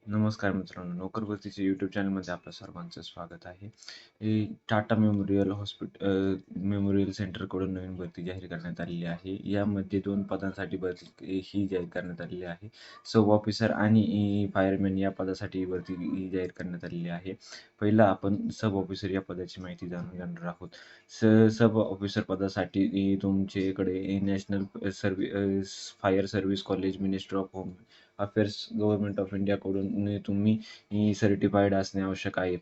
नमस्कार मित्रांनो, नोकर भरतीच्या यूट्यूब चॅनलमध्ये आपलं सर्वांचं स्वागत आहे. टाटा मेमोरियल सेंटरकडून नवीन भरती जाहीर करण्यात आलेली आहे. यामध्ये 2 पदांसाठी भरती ही जाहीर करण्यात आलेली आहे. सब ऑफिसर आणि फायरमॅन या पदासाठी ही भरती ही जाहीर करण्यात आलेली आहे. पहिला आपण सब ऑफिसर या पदाची माहिती जाणून घेणार आहोत. सब ऑफिसर पदासाठी तुमच्याकडे national fire service college, ministry of home affairs, government of इंडियाकडून तुम्ही सर्टिफाईड असणे आवश्यक आहे.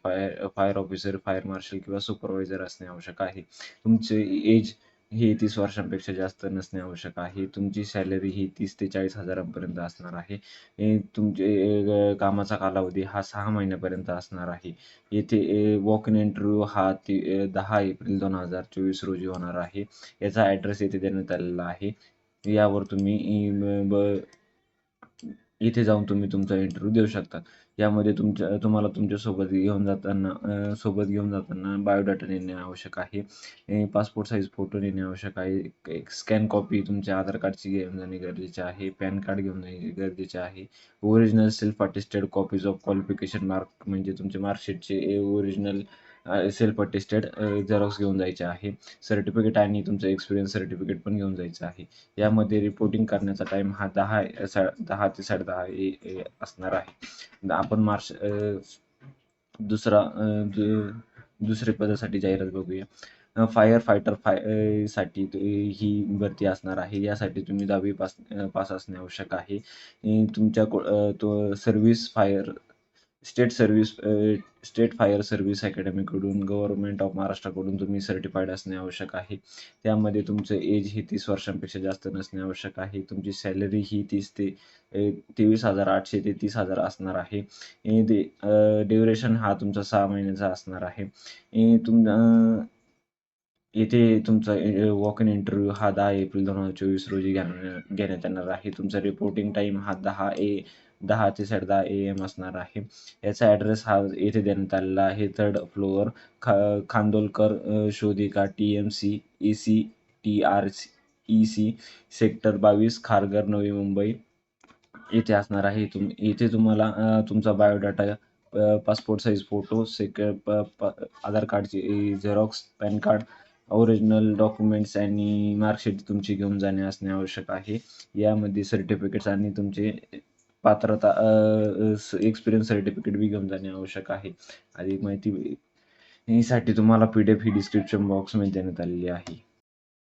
फायर ऑफिसर, फायर मार्शल किंवा सुपरवायझर असणे आवश्यक आहे. तुमचे एज हे 30 वर्षांपेक्षा जास्त नसणे आवश्यक आहे. तुमची सॅलरी ही 30 ते 40 हजारांपर्यंत असणार आहे. कामाचा कालावधी हा 6 महिन्यापर्यंत असणार आहे. येथे वॉक इन इंटरव्ह्यू हा 10 एप्रिल 2024 रोजी होणार आहे. याचा ॲड्रेस येथे देण्यात आलेला आहे. यावर इथे जाऊन तुम्ही तुमचा इंटरव्ह्यू देऊ शकता. यामध्ये तुम्हाला सोबत घेऊन जाताना बायोडाटा नेणे आवश्यक आहे. पासपोर्ट साईज फोटो नेणे आवश्यक आहे. एक स्कॅन कॉपी तुमच्या आधार कार्डची घेऊन जाणे गरजेचे आहे. पॅन कार्ड घेऊन जाणे गरजेचे आहे. Original self attested copies of qualification mark म्हणजे तुमचे मार्कशीटचे ओरिजिनल सेल्फ अटेस्टेड झेरॉक्स घेऊन जायचे आहे. सर्टिफिकेट आणि तुमचं एक्सपिरियन्स सर्टिफिकेट पण घेऊन जायचं आहे. यामध्ये रिपोर्टिंग करण्याचा टाईम हा 10 ते 10:30 असणार आहे. आपण दुसरा दुसऱ्या पदासाठी जाहिरात बघूया. फायर फायटर साठी ही भरती असणार आहे. यासाठी तुम्ही 10वी पास असणे आवश्यक आहे. तो स्टेट फायर सर्व्हिस अकॅडमीकडून गव्हर्नमेंट ऑफ महाराष्ट्राकडून तुम्ही सर्टिफाईड असणे आवश्यक आहे. त्यामध्ये तुमचं एज हे 30 वर्षांपेक्षा जास्त नसणे आवश्यक आहे. तुमची सॅलरी ही 23,800 ते 30,000 असणार आहे. ड्युरेशन हा तुमचा 6 महिन्याचा असणार आहे. येथे तुमचा वॉक इन इंटरव्ह्यू हा 10 एप्रिल 2024 रोजी घेण्यात येणार आहे. तुमचा रिपोर्टिंग टाईम हा 10 ते 10:30 AM असणार आहे. याचा ॲड्रेस हा येथे देण्यात आलेला आहे. 3rd floor, Khandolkar Shodhika TMC ACTREC sector 22 Kharghar, Navi Mumbai येथे असणार आहे. येथे तुम्हाला तुमचा biodata, passport size photo, Aadhaar कार्डची xerox, PAN card, original documents आणि मार्कशीट तुमची घेऊन जाणे असणे आवश्यक आहे. यामध्ये सर्टिफिकेट्स आणि तुमचे पात्रता एक्सपिरियन्स सर्टिफिकेट बी घेऊन जाणे आवश्यक आहे. अधिक माहिती साठी तुम्हाला PDF ही डिस्क्रिप्शन बॉक्समध्ये देण्यात आलेली आहे.